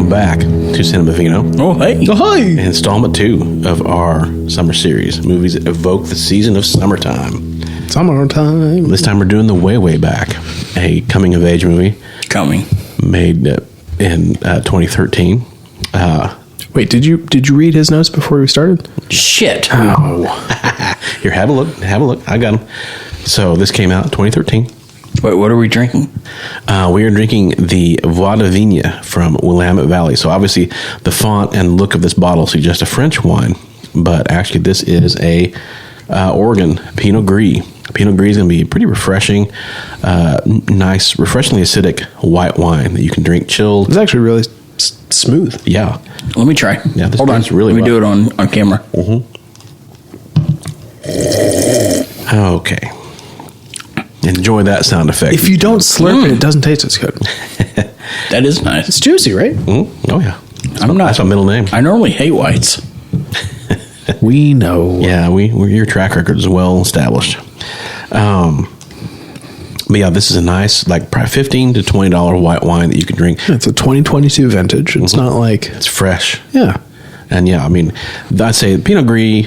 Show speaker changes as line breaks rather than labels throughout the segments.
Welcome back to Cinema Vino.
Oh, hey.
Oh, hi.
Installment 2 of our summer series. Movies that evoke the season of summertime.
Summertime.
This time we're doing The Way Back, a coming-of-age movie. Made in 2013.
Wait, did you read his notes before we started?
Shit.
Oh.
Here, have a look. I got them. So this came out in 2013.
Wait, what are we drinking?
We are drinking the Voix de Vigne from Willamette Valley. So obviously the font and look of this bottle suggests a French wine, but actually this is a Oregon Pinot Gris. Pinot Gris is going to be pretty refreshing, nice, refreshingly acidic white wine that you can drink chilled.
It's actually really smooth.
Yeah.
Let me try.
Yeah, this
Hold on.
really
Let me
well.
do it on camera.
Okay. Enjoy that sound effect.
If you don't slurp it, it doesn't taste as good.
That is nice.
It's juicy, right?
Oh, yeah. That's my middle name.
I normally hate whites.
We know.
Yeah, your track record is well established. But yeah, this is a nice, like, probably $15 to $20 white wine that you can drink.
It's a 2022 vintage. It's not like...
It's fresh.
Yeah.
And yeah, I mean, I'd say Pinot Gris,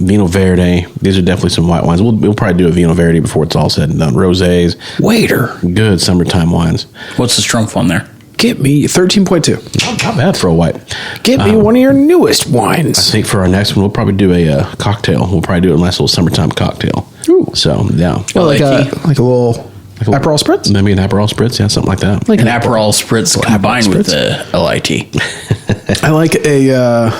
Vino Verde, these are definitely some white wines. We'll probably do a Vino Verde before it's all said and done. Rosés.
Waiter.
Good summertime wines.
What's the Strumpf on there?
Get me 13.2.
Not bad for a white.
Get me one of your newest
I
wines.
think for our next one, we'll probably do a cocktail. We'll probably do a nice little summertime cocktail.
Ooh.
So, yeah.
Well, like a
LIT.
little Aperol Spritz?
Maybe an Aperol Spritz, yeah, something like that.
Like
An Aperol Spritz combined with
Spritz.
the LIT.
I like a...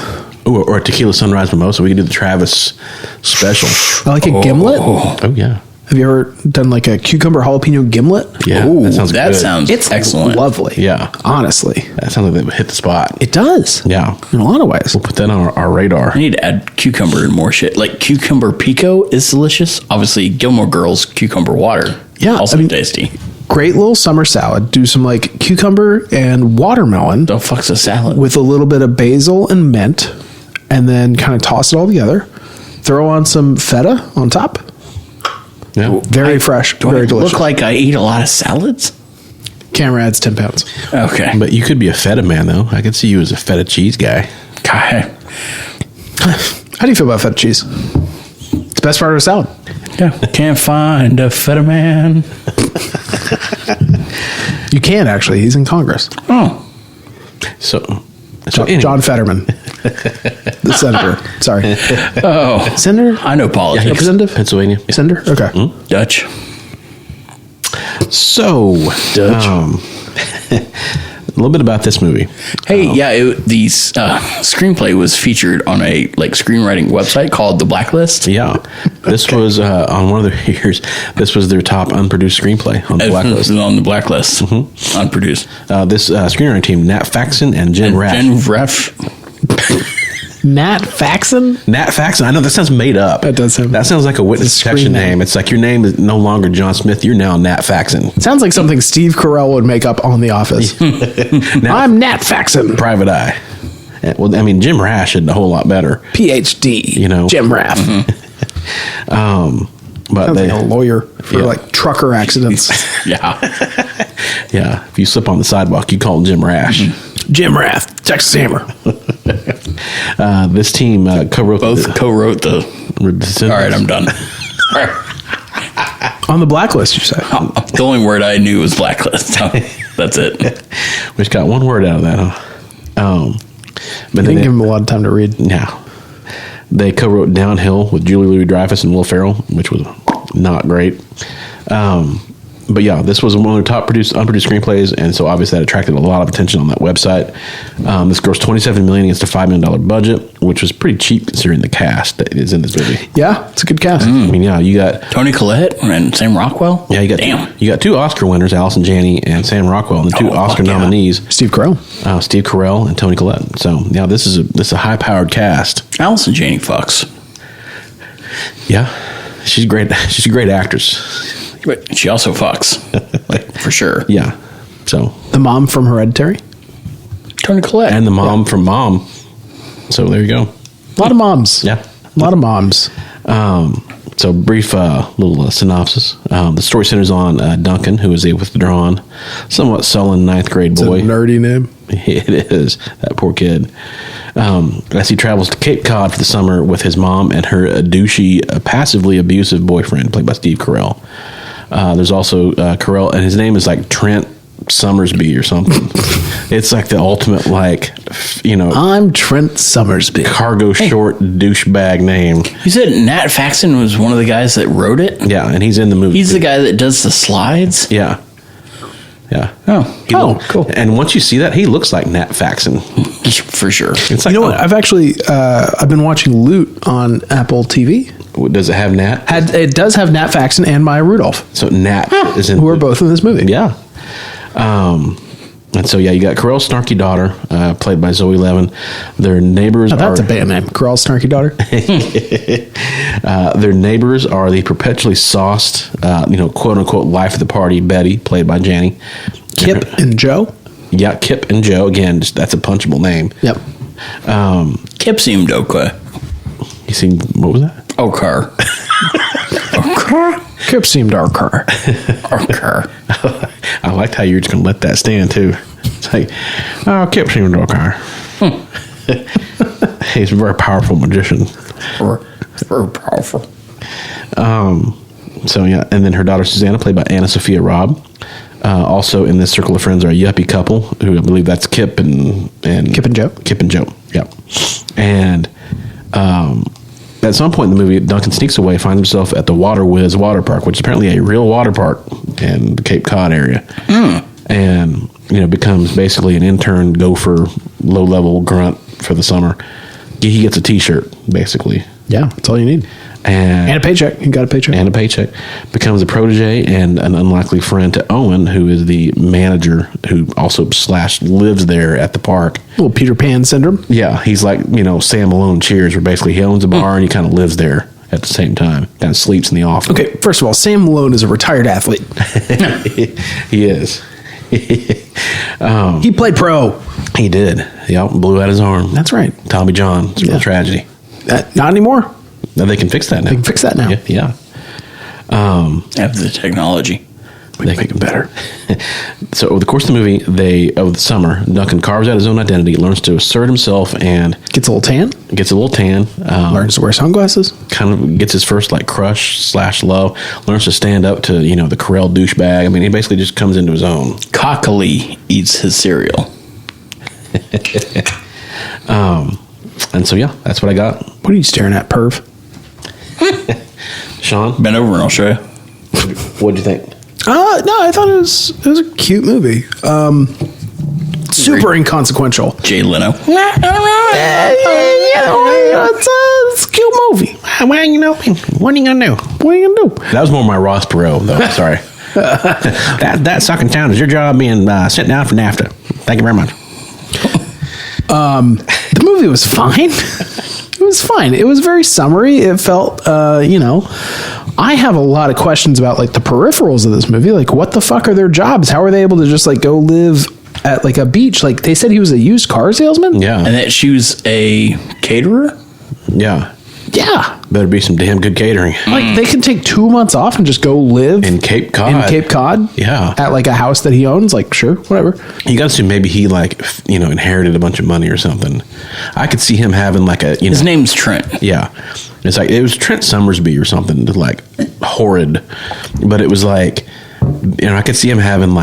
Or a tequila sunrise mimosa. We can do the Travis special.
I like a gimlet.
Oh, yeah.
Have you ever done like a cucumber jalapeno gimlet?
Yeah,
Ooh,
that sounds good.
sounds
It's
excellent.
lovely.
Yeah.
Honestly.
That sounds like they would hit the spot.
It does.
Yeah.
In a lot of ways.
We'll put that on our radar.
I need to add cucumber and more shit. Like cucumber pico is delicious. Obviously, Gilmore Girls cucumber water.
Yeah,
Also
I mean-
tasty.
Great little summer salad. Do some like cucumber and watermelon
The fuck's a salad?
with a little bit of basil and mint, and then kind of toss it all together. Throw on some feta on top.
Yeah.
Very fresh.
Do
Very
I
delicious.
look like I eat a lot of salads?
Camera adds 10 pounds.
Okay.
But you could be a feta man, though. I could see you as a feta cheese guy.
God.
How do you feel about feta cheese? It's the best part of a salad.
Yeah. Can't find a feta man.
You can actually. He's in Congress.
Oh.
So
John, John Fetterman, the senator. Sorry,
Oh.
senator.
I know politics.
Representative?
Pennsylvania.
Senator. Okay.
Dutch.
So, a little bit about this movie.
Hey, the screenplay was featured on a screenwriting website called The Blacklist.
Yeah, this was on one of their years. This was their top unproduced screenplay on the Blacklist.
On the Blacklist. Unproduced.
This screenwriting team: Nat Faxon and Jen Rash.
Jen Ref.
Nat Faxon.
Nat Faxon. I know that sounds made up.
That does sound-
That sounds like a witness
It's a
protection
screen name.
name. It's like your name is no longer John Smith. You're now Nat Faxon.
Sounds like something Steve Carrell would make up on The Office. I'm Nat Faxon,
Private Eye. Well, I mean, Jim Rash did a whole lot better.
PhD.
You know.
Jim Raff.
But
Sounds
they,
like a lawyer for
Yeah.
like trucker accidents.
Yeah.
yeah, if you slip on the sidewalk, you call him Jim Rash.
Jim Raff, Texas Hammer.
This team co-wrote
Both co-wrote the... All right, I'm done.
On the Blacklist, you say?
The only word I knew was Blacklist. That's it.
We just got one word out of that, huh? But
You
then
didn't give him a lot of time to read.
yeah, they co-wrote Downhill with Julie Louis-Dreyfus and Will Ferrell, which was not great. But yeah, this was one of the top unproduced screenplays, and so obviously that attracted a lot of attention on that website. This grossed $27 million against a $5 million budget, which was pretty cheap considering the cast that is in this movie.
Yeah, it's a good cast.
I mean, yeah, you got
Toni Collette and Sam Rockwell?
yeah, you got
Damn.
you got two Oscar winners, Allison Janney and Sam Rockwell, and the two
Oh,
Oscar
fuck yeah.
nominees,
Steve Carell.
Steve Carell and Toni Collette. So yeah, this is a high powered cast.
Allison Janney fucks.
Yeah, she's great. She's a great actress.
But she also fucks. For sure.
Yeah, so
The mom from Hereditary.
Toni Collette.
and the mom from Mom. So there you go.
A lot of moms.
Yeah.
A lot of moms.
So brief little synopsis. The story centers on Duncan, who is a withdrawn, somewhat sullen ninth grade
It's a
boy.
nerdy name.
It is. That poor kid. As he travels to Cape Cod for the summer with his mom and her douchey, passively abusive boyfriend, played by Steve Carrell. There's also Carrell, and his name is like Trent Summersby or something. It's like the ultimate, like,
I'm Trent Summersby.
cargo short douchebag name.
You said Nat Faxon was one of the guys that wrote it?
Yeah, and he's in the movie.
He's the guy that does the slides?
Yeah. Yeah.
Oh, cool.
And once you see that, he looks like Nat Faxon.
For sure.
It's like,
You know what? I've actually I've been watching Loot on Apple TV.
Does it have Nat?
It does have Nat Faxon and Maya Rudolph,
So Nat is in.
who are both in this movie.
Yeah. And so, you got Carell's snarky daughter, played by Zoe Levin. Their neighbors
That's
are...
a band name. Carell's snarky daughter.
Their neighbors are the perpetually sauced, quote-unquote life of the party, Betty, played by Janney.
Kip and Joe.
Yeah, Kip and Joe. Again, that's a punchable name.
Yep.
Kip seemed okay.
You seen... What was that?
Okay.
Kip seemed our car.
Okay.
I liked how you were just going to let that stand, too. It's like, Kip seemed okay. He's a very powerful magician.
Very powerful.
So, and then her daughter Susanna, played by Anna Sophia Robb. Also in this circle of friends are a yuppie couple, who I believe that's Kip and
Kip and Joe.
Kip and Joe, yep. And at some point in the movie, Duncan sneaks away, finds himself at the Water Whiz water park, which is apparently a real water park in the Cape Cod area. And, becomes basically an intern gopher, low-level grunt for the summer. He gets a T-shirt, basically.
Yeah, that's all you need.
And
a paycheck. He got a paycheck.
And a paycheck. Becomes a protege and an unlikely friend to Owen, who is the manager who also / lives there at the park.
Little Peter Pan syndrome.
Yeah, he's like, Sam Malone Cheers, where basically he owns a bar and he kind of lives there at the same time. Kind of sleeps in the office.
Okay, first of all, Sam Malone is a retired athlete.
He is.
He played pro.
He did. Yep, blew out his arm.
That's right.
Tommy John. It's a real tragedy.
Not anymore.
Now they can fix that now.
They can fix that now.
Yeah.
Have the technology.
We can make it better.
So over the course of the movie, of the summer, Duncan carves out his own identity, learns to assert himself, and
Gets a little tan.
Learns
to wear sunglasses.
kind of gets his first crush / love. Learns to stand up to the Carell douchebag. I mean, he basically just comes into his own.
Cockily eats his cereal.
And so that's what I got.
What are you staring at, perv?
Sean,
Bend over and I'll show you.
what'd you think?
No, I thought it was a cute movie. Super inconsequential.
Jay Leno.
It's a cute movie.
What are you gonna do?
What are you gonna do?
That was more my Ross Perot, though. Sorry. that sucking town is your job being sent down for NAFTA. Thank you very much.
The movie was fine. It was fine. It was very summery. It felt, I have a lot of questions about the peripherals of this movie. What the fuck are their jobs? How are they able to just go live at a beach? They said he was a used car salesman.
Yeah.
And that she was a caterer?
Yeah.
Yeah.
Better be some damn good catering.
They can take 2 months off and just go live
In Cape Cod. Yeah.
At a house that he owns. Sure, whatever.
You got to assume maybe he inherited a bunch of money or something. I could see him having
His name's Trent.
Yeah. It's it was Trent Summersby or something, horrid. But it was I could see him having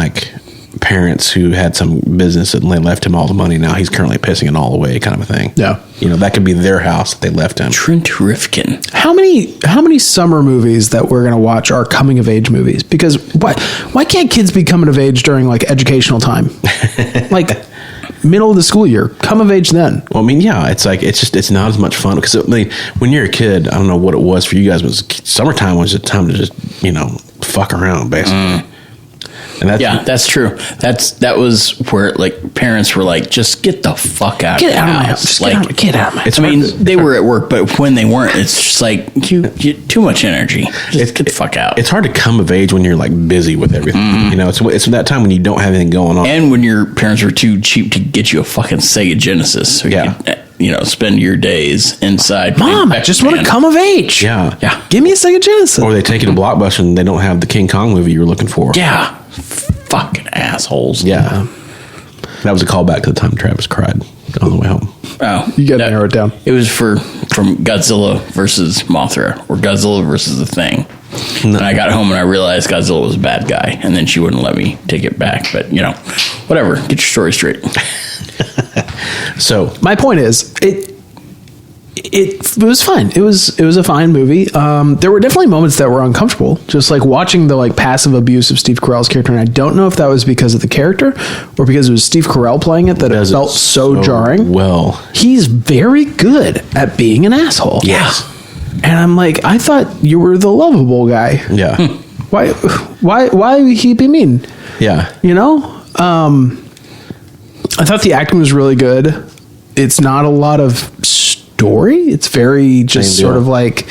parents who had some business and they left him all the money. Now he's currently pissing it all away, kind of a thing.
Yeah.
That could be their house that they left him.
Trent Rifkin.
How many summer movies that we're gonna watch are coming of age movies? Because why can't kids be coming of age during educational time? Middle of the school year, come of age then.
Well, I mean, yeah, it's not as much fun because when you're a kid, I don't know what it was for you guys, but summertime was a time to just fuck around basically. And
that's true. That was where parents were just get the fuck out.
Get out of my house. Just get out of my house.
They were at work, but when they weren't, it's just you too much energy. Just get the fuck out.
It's hard to come of age when you're busy with everything. It's that time when you don't have anything going on,
and when your parents were too cheap to get you a fucking Sega Genesis, so you could, spend your days inside.
Mom, I just want to come of age.
Yeah.
Give me a Sega Genesis.
Or they take you to Blockbuster and they don't have the King Kong movie you were looking for.
Yeah. Fucking assholes.
Yeah. That was a callback to the time Travis cried on the way home.
Oh,
You got to narrow it down.
It was from Godzilla versus Mothra, or Godzilla versus the Thing. And I got home and I realized Godzilla was a bad guy, and then she wouldn't let me take it back. But whatever. Get your story straight.
So
My point is, it was fine. It was a fine movie. There were definitely moments that were uncomfortable, just like watching the passive abuse of Steve Carell's character. And I don't know if that was because of the character or because it was Steve Carell playing it that it felt so jarring.
Well,
He's very good at being an asshole.
yes.
And I'm like, I thought you were the lovable guy.
Yeah.
Why would he be mean?
Yeah.
I thought the acting was really good. It's not a lot of story. It's very just
Same
sort
deal.
of like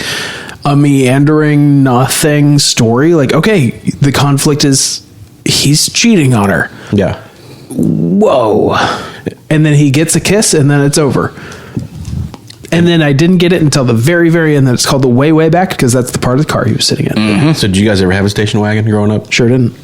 a meandering nothing story. Like, okay, the conflict is he's cheating on her.
Yeah.
Whoa. And then he gets a kiss and then it's over. And then I didn't get it until the very, very end that it's called the way back because that's the part of the car he was sitting in.
So did you guys ever have a station wagon growing up?
Sure didn't.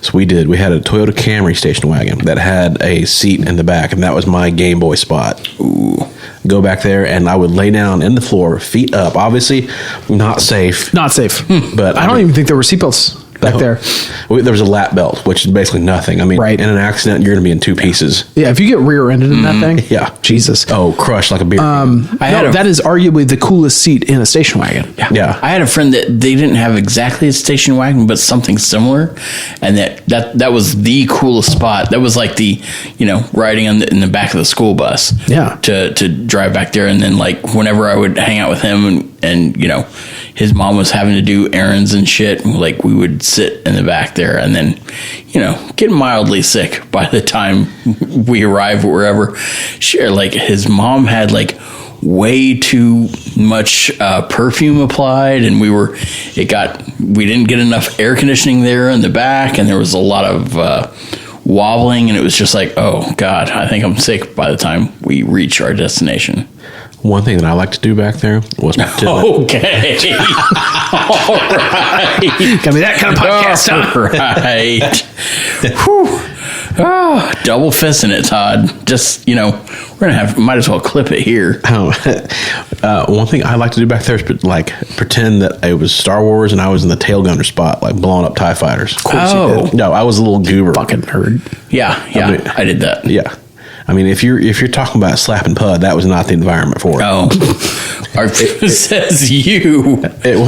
So we did. We had a Toyota Camry station wagon that had a seat in the back, and that was my Game Boy spot. Ooh. Go back there, and I would lay down in the floor, feet up. Obviously, not safe.
Not safe.
But
I don't even think there were seatbelts back there.
There was a lap belt, which is basically nothing. I mean,
Right.
in an accident, you're going to be in two pieces.
Yeah, if you get rear-ended in that thing,
Yeah.
Jesus.
Oh, crushed like a beer.
That is arguably the coolest seat in a station wagon.
Yeah.
I had a friend that they didn't have exactly a station wagon, but something similar, and that was the coolest spot. That was like the riding in the back of the school bus.
Yeah.
To drive back there, and then whenever I would hang out with him, and his mom was having to do errands and shit, we would sit in the back there, and then get mildly sick by the time we arrived wherever. Sure, his mom had way too much perfume applied, and we didn't get enough air conditioning there in the back, and there was a lot of wobbling, and it was just oh god, I think I'm sick by the time we reach our destination.
One thing that I like to do back there was pretend
Okay. All right.
Got me that kind of podcast.
All right. Whew. Oh, double fisting it, Todd. Just, might as well clip it here.
one thing I like to do back there is pretend that it was Star Wars and I was in the tail gunner spot, blowing up TIE fighters. Of
course you did.
No, I was a little goober.
Fucking nerd.
Yeah, I did that.
Yeah. I mean, if you're talking about slapping Pud, that was not the environment for it.
Oh, says you.
It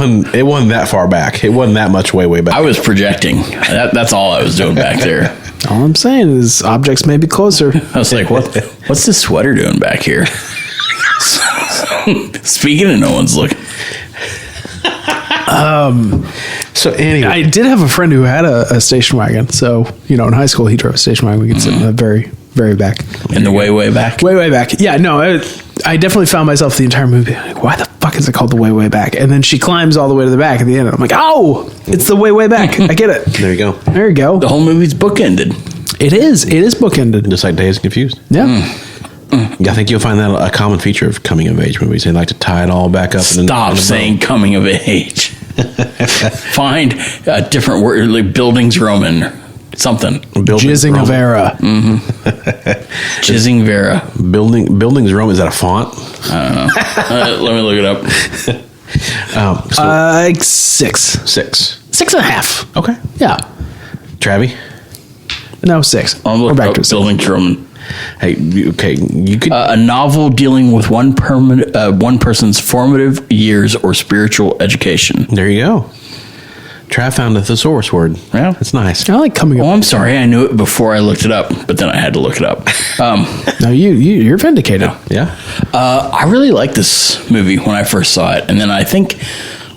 wasn't that far back. It wasn't that much way back.
I was projecting. That's all I was doing back there.
All I'm saying is objects may be closer.
I was like, what's this sweater doing back here? Speaking of no one's looking.
So anyway,
I did have a friend who had a station wagon. So, in high school, he drove a station wagon. We could sit in the very, very back.
In the way back?
Way back. Yeah, no, I definitely found myself the entire movie like, why the fuck is it called the way back? And then she climbs all the way to the back at the end. And I'm like, oh, it's the way back. I get it.
there you go.
There you go.
The whole movie's bookended.
It is bookended.
Just like Dazed and Confused.
Yeah.
Yeah, I think you'll find that a common feature of coming of age movies. They like to tie it all back up.
Stop saying coming of age. Find a different word, like buildings Roman, something.
Jizzing of era.
Jizzing Vera.
Buildings Rome, is that a font?
I don't know. Let me look it up.
So
6.
6.
6.5.
Okay.
Yeah.
Travie?
No, 6.
I'll
We're
look
back
up
to 6.
buildings Roman.
Hey, you could.
A novel dealing with one person's formative years or spiritual education.
There you go. Trav found a thesaurus word.
Yeah.
That's nice.
I like coming up.
Oh, I'm sorry. I knew it before I looked it up, but then I had to look it up.
No, you're vindicated.
Yeah.
I really liked this movie when I first saw it, and then I think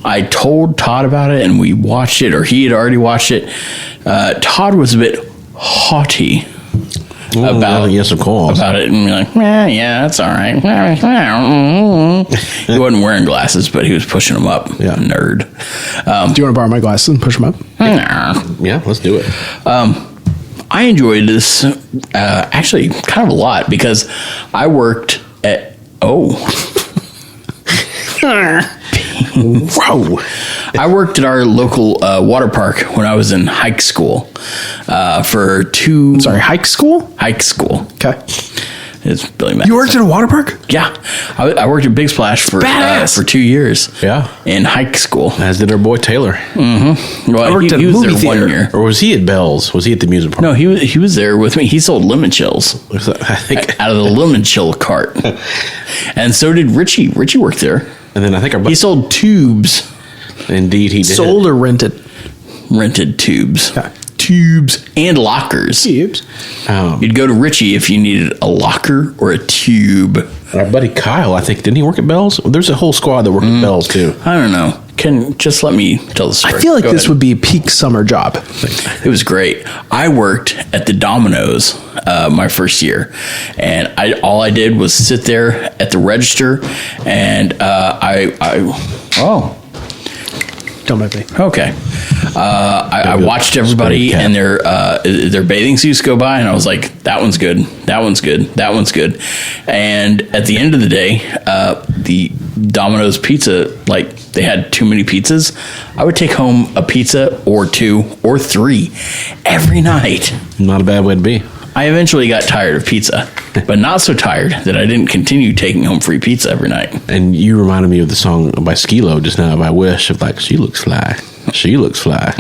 I told Todd about it, and we watched it, or he had already watched it. Todd was a bit haughty about
yes, of course.
about it, and we're like, yeah, that's all right. He wasn't wearing glasses, but he was pushing them up.
Yeah.
Nerd.
Do you want to borrow my glasses and push them up?
Yeah, let's do it.
I enjoyed this actually kind of a lot because I worked at
Whoa.
I worked at our local water park when I was in hike school for two.
Sorry, hike school?
Hike school.
Okay.
It's Billy Mack.
You worked at a water park?
Yeah, I worked at Big Splash for 2 years.
Yeah.
In hike school.
As did our boy Taylor.
Well,
I worked at a
was
movie
there
theater.
1 year.
Or was he at Bell's? Was he at the music park?
No, he was there with me. He sold lemon chills
I think.
out of the lemon chill cart, and so did Richie. Richie worked there.
And then I think our
He sold tubes,
Indeed, he did.
Sold or rented?
rented tubes,
Okay.
tubes, and lockers.
Tubes.
You'd go to Richie if you needed a locker or a tube.
Our buddy Kyle, I think, didn't he work at Bell's? There's a whole squad that worked at Bell's too.
I don't know. Can just let me tell the story.
I feel like
Go
this
ahead.
would be a peak summer job.
It was great. I worked at the Domino's my first year, and all I did was sit there at the register, and
Don't mind me.
okay. I watched everybody
Spray
and their bathing suits go by, and I was like, that one's good, that one's good, that one's good. And at the end of the day, the Domino's pizza, like they had too many pizzas. I would take home a pizza or 2 or 3 every night.
Not a bad way to be.
I eventually got tired of pizza, but not so tired that I didn't continue taking home free pizza every night.
And you reminded me of the song by Skilo just now, I Wish, of like, she looks fly. She looks fly.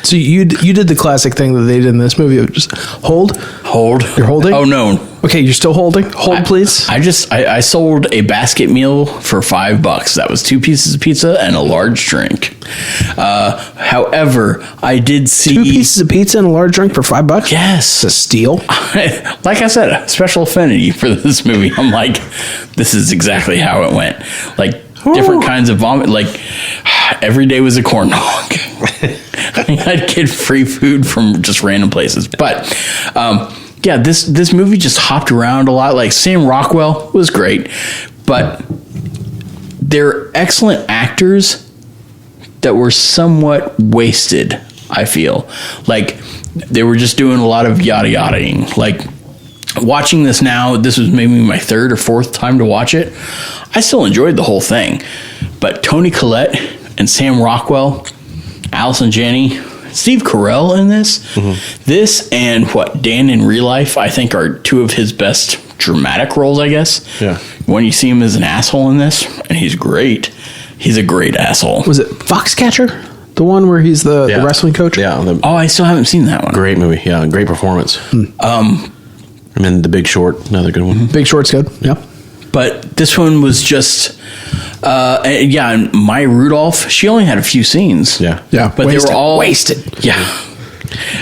So you did the classic thing that they did in this movie of just hold. You're holding?
Oh no.
Okay, you're still holding. Hold, please.
I sold a basket meal for $5. That was 2 pieces of pizza and a large drink. However, I did see
2 pieces of pizza and a large drink for $5.
Yes.
It's a steal.
Like I said, a special affinity for this movie. I'm like, this is exactly how it went. Like different kinds of vomit. Like every day was a corn dog. I'd get free food from just random places. But yeah, this movie just hopped around a lot. Like Sam Rockwell was great, but they're excellent actors that were somewhat wasted, I feel. Like they were just doing a lot of yada yadaing. Like watching this now, this was maybe my 3rd or 4th time to watch it. I still enjoyed the whole thing. But Toni Collette and Sam Rockwell, Allison Janney, Steve Carrell in this. This and Dan in Real Life, I think, are 2 of his best dramatic roles, I guess.
Yeah.
When you see him as an asshole in this, and he's great. He's a great asshole.
Was it Foxcatcher? The one where he's the wrestling coach?
Yeah.
Oh, I still haven't seen that one.
Great movie. Yeah. Great performance. And then The Big Short, another good one.
Big Short's good. Yeah.
But this one was just, and Maya Rudolph, she only had a few scenes.
Yeah.
But they were all
wasted.
Yeah.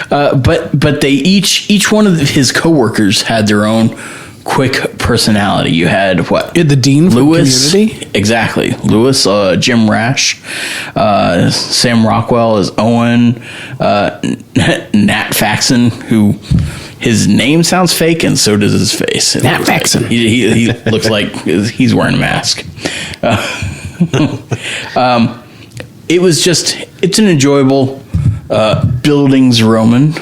But they each one of his coworkers had their own quick personality. You had what?
The dean from
Lewis,
Community?
Exactly. Lewis, Jim Rash, Sam Rockwell is Owen, Nat Faxon, who his name sounds fake and so does his face.
Nat Faxon.
He looks like he's wearing a mask. It's an enjoyable Bildungsroman.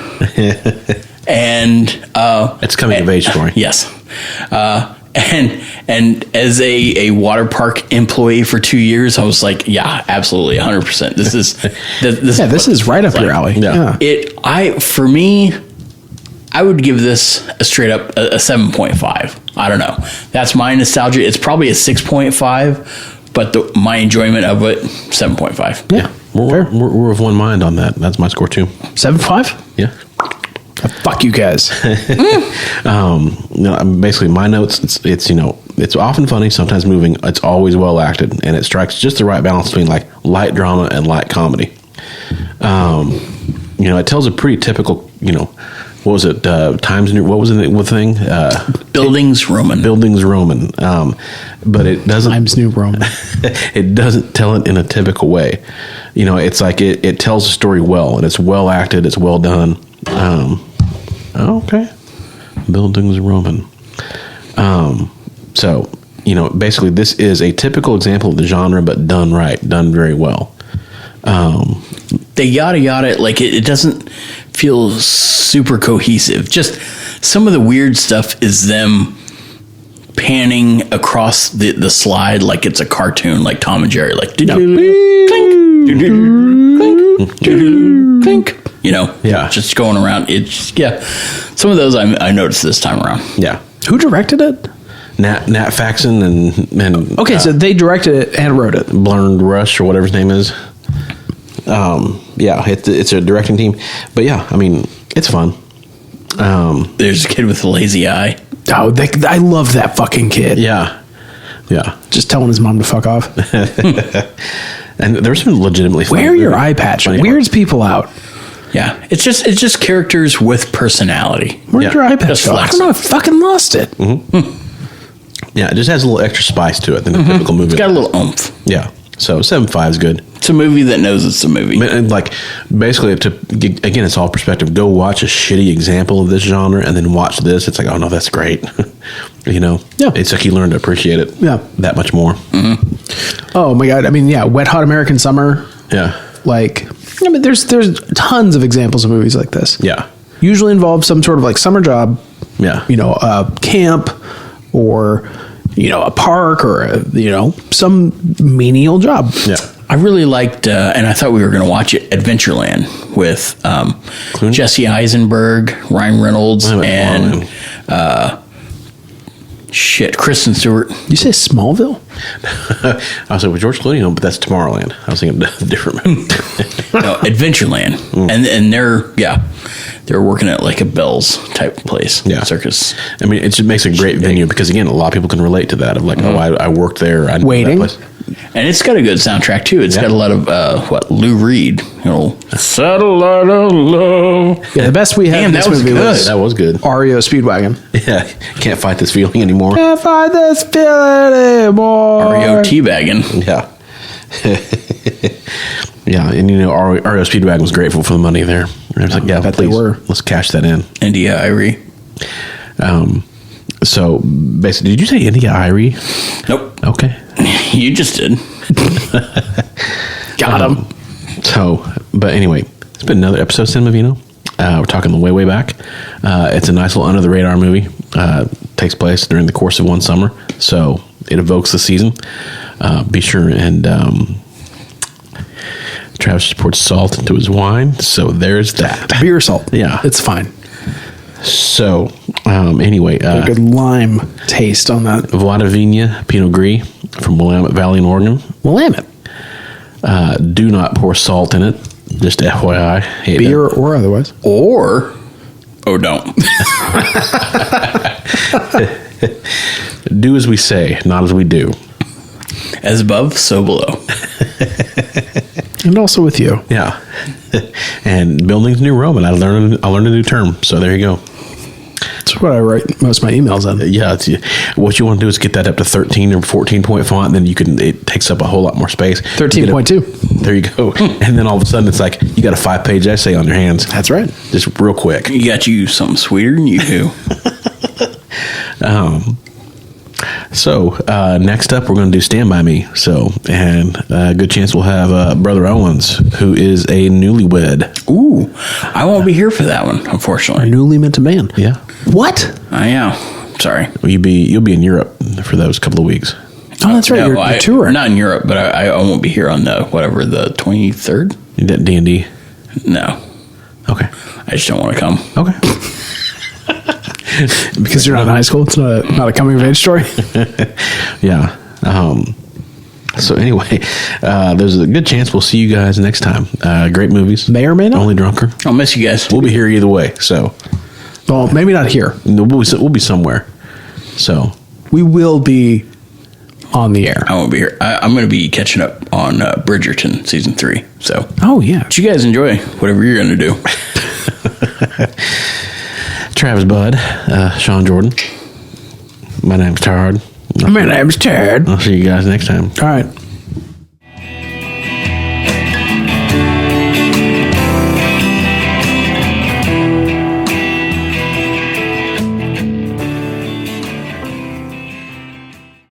And
It's coming of age story.
yes. And as a water park employee for 2 years, I was like, yeah, absolutely, 100%. This is
right up your alley.
Yeah.
For me, I would give this a straight up a 7.5. I don't know. That's my nostalgia. It's probably a 6.5, but my enjoyment of it, 7.5.
Yeah.
We're of one mind on that. That's my score too.
7.5?
Yeah.
Fuck you guys.
Basically my notes, it's often funny, sometimes moving. It's always well acted, and it strikes just the right balance between like light drama and light comedy. It tells a pretty typical, what was it? Times New, what was the thing? Bildungsroman. But it doesn't.
Times New Roman.
It doesn't tell it in a typical way. It's like it tells a story well, and it's well acted. It's well done. Okay. Bildungsroman. So, basically this is a typical example of the genre, but done right, done very well.
They yada yada, like it doesn't feel super cohesive. Just some of the weird stuff is them panning across the slide like it's a cartoon, like Tom and Jerry, like clink, clink, you know, just going around. It's some of those I noticed this time around.
Yeah.
Who directed it?
Nat Faxon and
Okay, so they directed it and wrote it.
Blurred Rush or whatever his name is. It's a directing team, but yeah, I mean, it's fun.
There's a kid with a lazy eye.
Oh, I love that fucking kid.
Yeah.
Just telling his mom to fuck off.
And there's some legitimately funny
Wear your
movies.
eye patch.
Funny
Weirds people out.
Yeah, it's just characters with personality.
Where'd your eye patch
Just
go? I
flex.
don't know. I fucking lost it.
Yeah, it just has a little extra spice to it than a typical movie.
It's got a little oomph.
Yeah, so 7.5 is good.
It's a movie that knows it's a movie.
And like, basically, again, it's all perspective. Go watch a shitty example of this genre, and then watch this. It's like, oh no, that's great. You know,
Yeah.
It's like you learn to appreciate it.
Yeah.
That much more.
Oh my god. I mean, yeah, Wet Hot American Summer.
Yeah.
Like, I mean, there's tons of examples of movies like this.
Yeah.
Usually involve some sort of like summer job.
Yeah.
You know, a camp or, you know, a park or, some menial job.
Yeah.
I really liked, and I thought we were going to watch it, Adventureland with Jesse Eisenberg, Ryan Reynolds, and Kristen Stewart.
You say Smallville?
I was like, with George Clooney, but that's Tomorrowland. I was thinking of a different movie.
No, Adventureland, and they're working at like a Bell's type place, circus.
I mean, it just makes a great venue because, again, a lot of people can relate to that. Of like, I worked there. I know
Waiting.
that place.
And it's got a good soundtrack too. It's got a lot of Lou Reed, Satellite of Love.
Yeah, the best we had
Damn,
in this
that was
movie
good.
was
That was good.
REO Speedwagon.
Yeah, can't fight this feeling anymore.
Can't find this feeling anymore.
REO Teabagging.
Yeah. Yeah, and REO Speedwagon was grateful for the money there. I was like, yeah,
bet they
please,
were.
let's cash that in.
India Irie.
So basically, did you say India Irie?
Nope.
Okay.
You just did.
Got him.
So, but anyway, it's been another episode of Cinema Vino. We're talking way back. It's a nice little under the radar movie. Takes place during the course of one summer, so it evokes the season. Be sure and Travis pours salt into his wine, so there's that.
Beer salt.
Yeah.
It's fine.
So anyway,
A good lime taste on that.
Mm.
Pinot Gris from Willamette Valley in Oregon.
Willamette.
Do not pour salt in it. Just FYI. Hey,
Beer or otherwise.
Or, don't.
do as we say, not as we do.
As above, so below.
And also with you.
Yeah. And building's new Roman. I learned a new term. So there you go.
That's what I write most of my emails in.
Yeah. What you want to do is get that up to 13 or 14 point font. And then it takes up a whole lot more space.
13.2.
There you go. And then all of a sudden it's like you got a 5-page essay on your hands.
That's right.
Just real quick.
You got you something sweeter than you do.
So next up, we're going to do Stand By Me. So, and a good chance we'll have Brother Owens, who is a newlywed.
Ooh, I won't be here for that one, unfortunately.
Newly minted man.
Yeah.
What?
I am. Sorry.
You'll be in Europe for those couple of weeks.
Oh, that's right.
No,
You're touring.
Not in Europe, but I won't be here on the 23rd.
You did D&D.
No,
Okay.
I just don't want to come.
Okay.
Because you're not in high school. It's not a coming of age story.
Yeah. So anyway, there's a good chance we'll see you guys next time. Great movies.
May or may not.
Only Drunker.
I'll miss you guys.
We'll be here either way. So
Well, maybe not here.
we'll be somewhere. So
We will be on the air.
I won't be here. I'm going to be catching up on Bridgerton season 3. So,
Oh, yeah.
but you guys enjoy whatever you're going to do.
Travis Budd, Sean Jordan. My name's Tard.
My name's Ted.
I'll see you guys next time.
All right.